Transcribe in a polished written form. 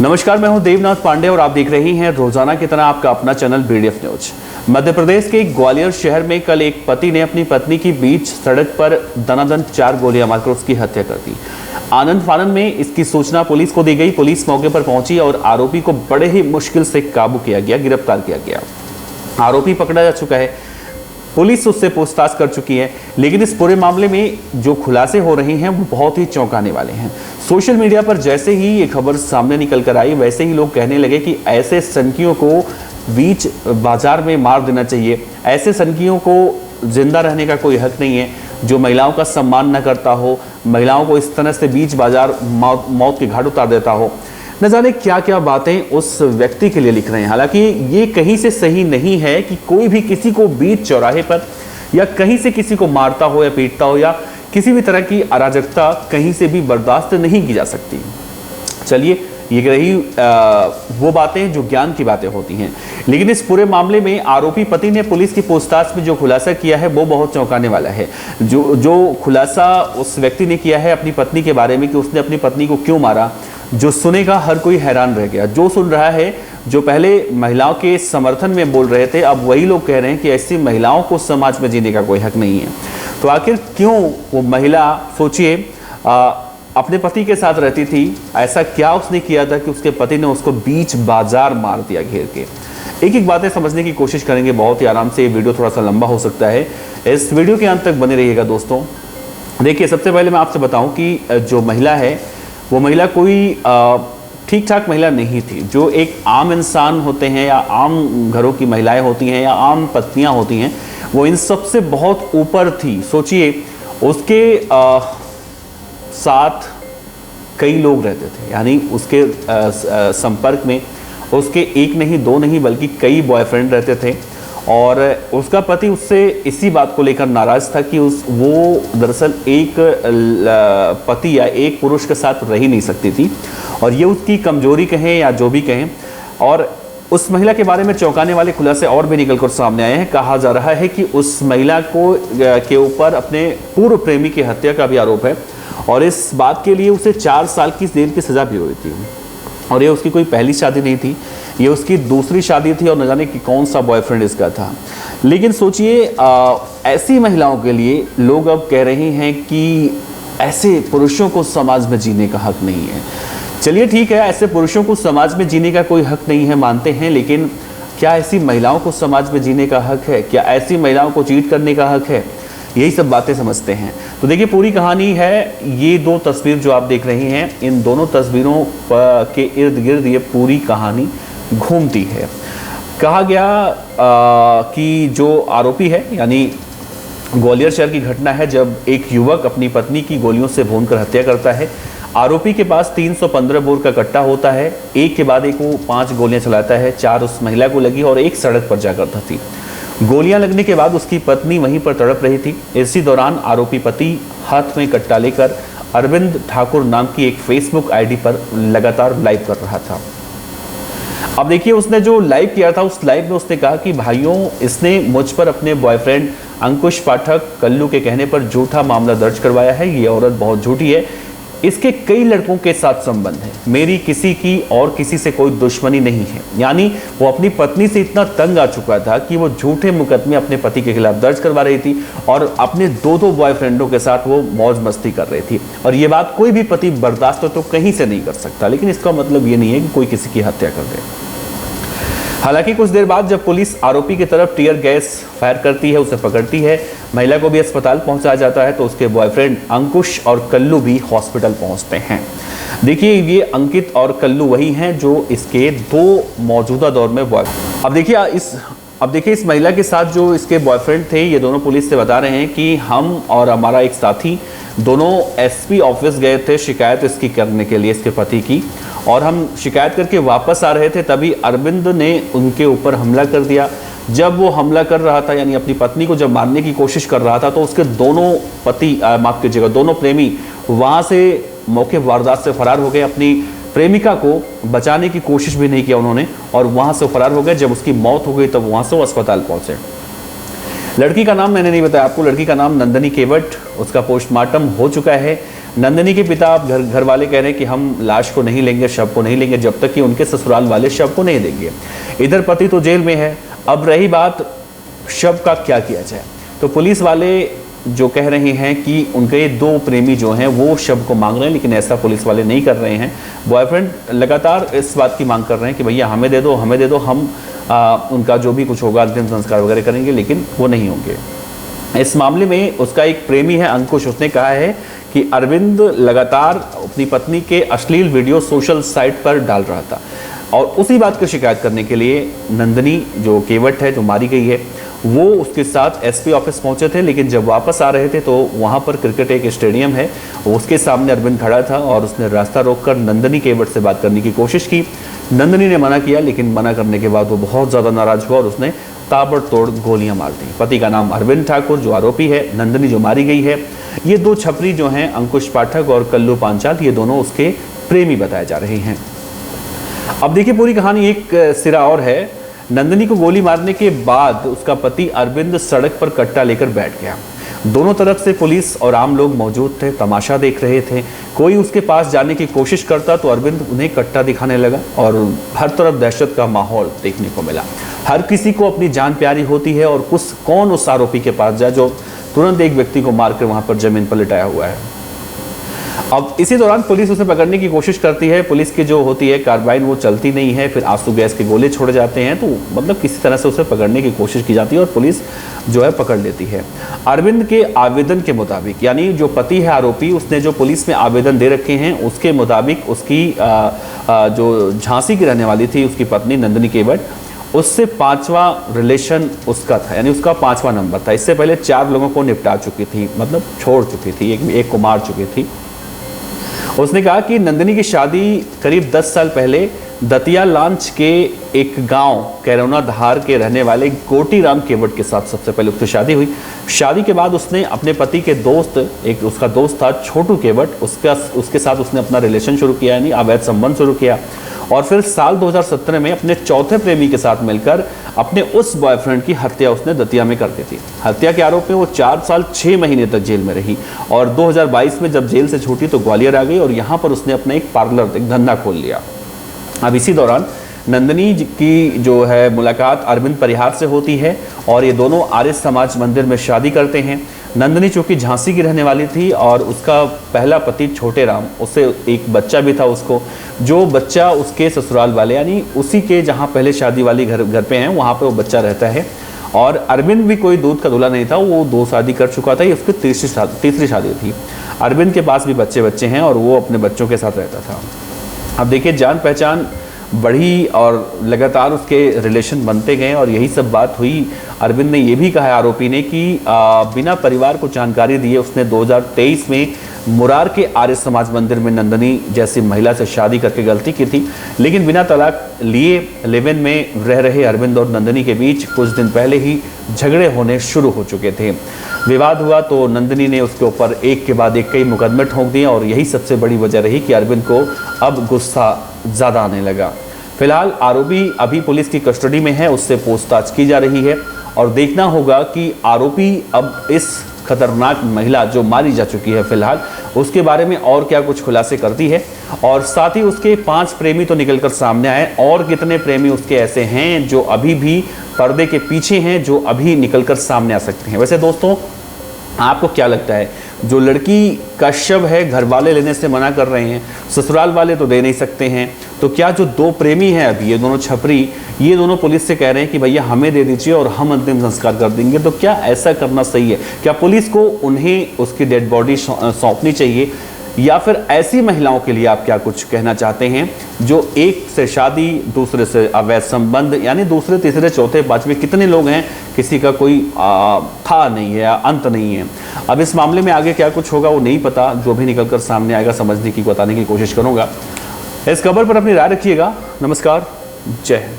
नमस्कार, मैं हूं देवनाथ पांडे और आप देख रहे हैं रोजाना की तरह आपका अपना channel BDF news. Madhya Pradesh के ग्वालियर शहर में कल एक पति ने अपनी पत्नी की बीच सड़क पर दनादन 4 गोलियां मारकर उसकी हत्या कर दी। आनंद फानंद में इसकी सूचना पुलिस को दी गई। पुलिस मौके पर पहुंची और आरोपी को बड़े ही मुश्किल से काबू किया गया, गिरफ्तार किया गया। आरोपी पकड़ा जा चुका है, पुलिस उससे पूछताछ कर चुकी है, लेकिन इस पूरे मामले में जो खुलासे हो रहे हैं वो बहुत ही चौंकाने वाले हैं। सोशल मीडिया पर जैसे ही ये खबर सामने निकल कर आई, वैसे ही लोग कहने लगे कि ऐसे सनकियों को बीच बाजार में मार देना चाहिए। ऐसे सनकियों को जिंदा रहने का कोई हक नहीं है, जो महिलाओं का सम्मान न करता हो, महिलाओं को इस तरह से बीच बाजार मौत के घाट उतार देता हो। न जाने क्या क्या बातें उस व्यक्ति के लिए लिख रहे हैं। हालांकि ये कहीं से सही नहीं है कि कोई भी किसी को बीच चौराहे पर या कहीं से किसी को मारता हो या पीटता हो, या किसी भी तरह की अराजकता कहीं से भी बर्दाश्त नहीं की जा सकती। चलिए, ये रही वो बातें जो ज्ञान की बातें होती हैं, लेकिन इस पूरे मामले में आरोपी पति ने पुलिस की पूछताछ में जो खुलासा किया है वो बहुत चौंकाने वाला है। जो खुलासा उस व्यक्ति ने किया है अपनी पत्नी के बारे में कि उसने अपनी पत्नी को क्यों मारा, जो सुनेगा हर कोई हैरान रह गया। जो सुन रहा है, जो पहले महिलाओं के समर्थन में बोल रहे थे, अब वही लोग कह रहे हैं कि ऐसी महिलाओं को समाज में जीने का कोई हक नहीं है। तो आखिर क्यों वो महिला, सोचिए, अपने पति के साथ रहती थी, ऐसा क्या उसने किया था कि उसके पति ने उसको बीच बाजार मार दिया घेर के। एक एक बातें समझने की कोशिश करेंगे बहुत ही आराम से। ये वीडियो थोड़ा सा लंबा हो सकता है, इस वीडियो के अंत तक बने रहिएगा दोस्तों। देखिए, सबसे पहले मैं आपसे बताऊं कि जो महिला है वो महिला कोई ठीक ठाक महिला नहीं थी। जो एक आम इंसान होते हैं या आम घरों की महिलाएं होती हैं या आम पत्नियां होती हैं, वो इन सब से बहुत ऊपर थी। सोचिए, उसके साथ कई लोग रहते थे, यानी उसके संपर्क में उसके एक नहीं, दो नहीं, बल्कि कई बॉयफ्रेंड रहते थे। और उसका पति उससे इसी बात को लेकर नाराज था कि वो दरअसल एक पति या एक पुरुष के साथ रह ही नहीं सकती थी, और ये उसकी कमजोरी कहें या जो भी कहें। और उस महिला के बारे में चौंकाने वाले खुलासे और भी निकलकर सामने आए हैं। कहा जा रहा है कि उस महिला के ऊपर अपने पूर्व प्रेमी की हत्या का भी आरोप है, और इस बात के लिए उसे 4 साल की जेल की सजा भी हुई थी। और ये उसकी कोई पहली शादी नहीं थी, ये उसकी दूसरी शादी थी, और न जाने कि कौन सा बॉयफ्रेंड इसका था। लेकिन सोचिए, ऐसी महिलाओं के लिए लोग अब कह रहे हैं कि ऐसे पुरुषों को समाज में जीने का हक नहीं है। चलिए ठीक है, ऐसे पुरुषों को समाज में जीने का कोई हक नहीं है, मानते हैं, लेकिन क्या ऐसी महिलाओं को समाज में जीने का हक है? क्या ऐसी महिलाओं को चीट करने का हक है? यही सब बातें समझते हैं। तो देखिए, पूरी कहानी है, ये 2 तस्वीर जो आप देख रहे हैं, इन दोनों तस्वीरों के इर्द गिर्द ये पूरी कहानी घूमती है। कहा गया कि जो आरोपी है, यानी ग्वालियर शहर की घटना है जब एक युवक अपनी पत्नी की गोलियों से भूनकर हत्या करता है। आरोपी के पास 315 बोर का कट्टा होता है। एक के बाद एक वो 5 गोलियां चलाता है। 4 उस महिला को लगी और 1 सड़क पर जाकर धंसी। गोलियां लगने के बाद उसकी पत्नी वहीं पर तड़प रही थी। इसी दौरान आरोपी पति हाथ में कट्टा लेकर अरविंद ठाकुर नाम की एक फेसबुक आईडी पर लगातार लाइव कर रहा था। अब देखिए, उसने जो लाइव किया था, उस लाइव में उसने कहा कि भाइयों, इसने मुझ पर अपने बॉयफ्रेंड अंकुश पाठक कल्लू के कहने पर झूठा मामला दर्ज करवाया है। ये औरत बहुत झूठी है, इसके कई लड़कों के साथ संबंध है, मेरी किसी की और किसी से कोई दुश्मनी नहीं है। यानी वो अपनी पत्नी से इतना तंग आ चुका था कि वो झूठे मुकदमे अपने पति के खिलाफ दर्ज करवा रही थी, और अपने 2 बॉयफ्रेंडों के साथ वो मौज मस्ती कर रही थी। और ये बात कोई भी पति बर्दाश्त तो कहीं से नहीं कर सकता, लेकिन इसका मतलब ये नहीं है कि कोई किसी की हत्या कर दे। हालांकि कुछ देर बाद जब पुलिस आरोपी की तरफ टीयर गैस फायर करती है, उसे पकड़ती है, महिला को भी अस्पताल पहुंचाया जाता है, तो उसके बॉयफ्रेंड अंकुश और कल्लू भी हॉस्पिटल पहुंचते हैं। देखिए, ये अंकित और कल्लू वही हैं जो इसके 2 मौजूदा दौर में बॉयफ्रेंड। अब देखिए इस महिला के साथ जो इसके बॉयफ्रेंड थे, ये दोनों पुलिस से बता रहे हैं कि हम और हमारा एक साथी दोनों एसपी ऑफिस गए थे शिकायत इसकी करने के लिए, इसके पति की, और हम शिकायत करके वापस आ रहे थे, तभी अरविंद ने उनके ऊपर हमला कर दिया। जब वो हमला कर रहा था, यानी अपनी पत्नी को जब मारने की कोशिश कर रहा था, तो उसके दोनों दोनों प्रेमी वहां से मौके वारदात से फरार हो गए। अपनी प्रेमिका को बचाने की कोशिश भी नहीं किया उन्होंने, और वहां से फरार हो गए। जब उसकी मौत हो गई तब वहां से वो अस्पताल पहुंचे। लड़की का नाम मैंने नहीं बताया आपको, लड़की का नाम नंदनी केवट, उसका पोस्टमार्टम हो चुका है। नंदिनी के पिता अब घर वाले कह रहे हैं कि हम लाश को नहीं लेंगे, शव को नहीं लेंगे जब तक कि उनके ससुराल वाले शव को नहीं देंगे। इधर पति तो जेल में है। अब रही बात शव का क्या किया जाए, तो पुलिस वाले जो कह रहे हैं कि उनके 2 प्रेमी जो हैं वो शव को मांग रहे हैं, लेकिन ऐसा पुलिस वाले नहीं कर रहे हैं। बॉयफ्रेंड लगातार इस बात की मांग कर रहे हैं कि भैया हमें दे दो, हमें दे दो, हम उनका जो भी कुछ होगा अंतिम संस्कार वगैरह करेंगे, लेकिन वो नहीं होंगे। इस मामले में उसका एक प्रेमी है अंकुश, उसने कहा है कि अरविंद लगातार अपनी पत्नी के अश्लील वीडियो सोशल साइट पर डाल रहा था और उसी बात की शिकायत करने के लिए नंदिनी जो केवट है, जो मारी गई है, वो उसके साथ एसपी ऑफिस पहुंचे थे। लेकिन जब वापस आ रहे थे तो वहां पर क्रिकेट एक स्टेडियम है, उसके सामने अरविंद खड़ा था और उसने रास्ता रोककर नंदिनी केवट से बात करने की कोशिश की। नंदिनी ने मना किया, लेकिन मना करने के बाद वो बहुत ज़्यादा नाराज हुआ और उसने ताबड़तोड़ गोलियां मार दी। पति का नाम अरविंद ठाकुर जो आरोपी है, नंदिनी जो मारी गई है, ये 2 छपरी जो हैं अंकुश पाठक और कल्लू पांचाल, ये दोनों उसके प्रेमी बताए जा रहे हैं। अब देखिए पूरी कहानी एक सिरा और है। नंदिनी को गोली मारने के बाद उसका पति अरविंद सड़क पर कट्टा लेकर बैठ गया। दोनों तरफ से पुलिस और आम लोग मौजूद थे, तमाशा देख रहे थे। कोई उसके पास जाने की कोशिश करता तो अरविंद उन्हें कट्टा दिखाने लगा और हर तरफ दहशत का माहौल देखने को मिला। हर किसी को अपनी जान प्यारी होती है और कौन उस आरोपी के पास जाए जो तुरंत एक व्यक्ति को मारकर वहां पर जमीन पर लिटाया हुआ है। अब इसी दौरान पुलिस उसे पकड़ने की कोशिश करती है। पुलिस की जो होती है कार्बाइन वो चलती नहीं है, फिर आंसू गैस के गोले छोड़े जाते हैं, तो मतलब किसी तरह से उसे पकड़ने की कोशिश की जाती है और पुलिस जो है पकड़ लेती है। अरविंद के आवेदन के मुताबिक, यानी जो पति है आरोपी, उसने जो पुलिस में आवेदन दे रखे हैं उसके मुताबिक उसकी जो झांसी की रहने वाली थी उसकी पत्नी नंदिनी केवट, उससे 5वां रिलेशन उसका था, यानी उसका 5वां नंबर था। इससे पहले 4 लोगों को निपटा चुकी थी, मतलब छोड़ चुकी थी, एक को मार चुकी थी। उसने कहा कि नंदिनी की शादी करीब 10 साल पहले दतिया लांच के एक गांव कैरोना धार के रहने वाले गोटीराम केवट के साथ सबसे पहले उसकी शादी हुई। शादी के बाद उसने अपने पति के दोस्त, एक उसका दोस्त था छोटू केवट, उसके साथ उसने अपना रिलेशन शुरू किया, यानी अवैध संबंध शुरू किया। और फिर साल 2017 में अपने चौथे प्रेमी के साथ मिलकर अपने उस बॉयफ्रेंड की हत्या उसने दतिया में कर दी थी। हत्या के आरोप में वो 4 साल 6 महीने तक जेल में रही और 2022 में जब जेल से छूटी तो ग्वालियर आ गई और यहाँ पर उसने अपना एक पार्लर, एक धंधा खोल लिया। अब इसी दौरान नंदिनी की जो है मुलाकात अरविंद परिहार से होती है और ये दोनों आर्य समाज मंदिर में शादी करते हैं। नंदिनी चूँकि झांसी की रहने वाली थी और उसका पहला पति छोटे राम, उससे एक बच्चा भी था उसको, जो बच्चा उसके ससुराल वाले यानी उसी के जहाँ पहले शादी वाली घर पे हैं वहाँ पे वो बच्चा रहता है। और अरविंद भी कोई दूध का दूल्हा नहीं था, वो 2 शादी कर चुका था, ये उसकी तीसरी शादी थी। अरविंद के पास भी बच्चे हैं और वो अपने बच्चों के साथ रहता था। अब देखिए जान पहचान बढ़ी और लगातार उसके रिलेशन बनते गए और यही सब बात हुई। अरविंद ने ये भी कहा है आरोपी ने कि बिना परिवार को जानकारी दिए उसने 2023 में मुरार के आर्य समाज मंदिर में नंदिनी जैसी महिला से शादी करके गलती की थी। लेकिन बिना तलाक लिए लिव इन में रह रहे अरविंद और नंदिनी के बीच कुछ दिन पहले ही झगड़े होने शुरू हो चुके थे। विवाद हुआ तो नंदिनी ने उसके ऊपर एक के बाद एक कई मुकदमे ठोंक दिए और यही सबसे बड़ी वजह रही कि अरविंद को अब गुस्सा ज़्यादा आने लगा। फिलहाल आरोपी अभी पुलिस की कस्टडी में है, उससे पूछताछ की जा रही है और देखना होगा कि आरोपी अब इस खतरनाक महिला जो मारी जा चुकी है फिलहाल उसके बारे में और क्या कुछ खुलासे करती है और साथ ही उसके 5 प्रेमी तो निकलकर सामने आए और कितने प्रेमी उसके ऐसे हैं जो अभी भी पर्दे के पीछे हैं, जो अभी निकलकर सामने आ सकते हैं। वैसे दोस्तों आपको क्या लगता है, जो लड़की का शव है घर वाले लेने से मना कर रहे हैं, ससुराल वाले तो दे नहीं सकते हैं, तो क्या जो 2 प्रेमी हैं अभी ये दोनों छपरी, ये दोनों पुलिस से कह रहे हैं कि भैया हमें दे दीजिए और हम अंतिम संस्कार कर देंगे, तो क्या ऐसा करना सही है? क्या पुलिस को उन्हें उसकी डेड बॉडी सौंपनी चाहिए या फिर ऐसी महिलाओं के लिए आप क्या कुछ कहना चाहते हैं जो एक से शादी, दूसरे से अवैध संबंध, यानी दूसरे तीसरे चौथे पांचवें कितने लोग हैं, किसी का कोई था नहीं है, अंत नहीं है। अब इस मामले में आगे क्या कुछ होगा वो नहीं पता, जो भी निकलकर सामने आएगा समझने की, बताने की कोशिश करूंगा। इस खबर पर अपनी राय रखिएगा। नमस्कार, जय हिंद।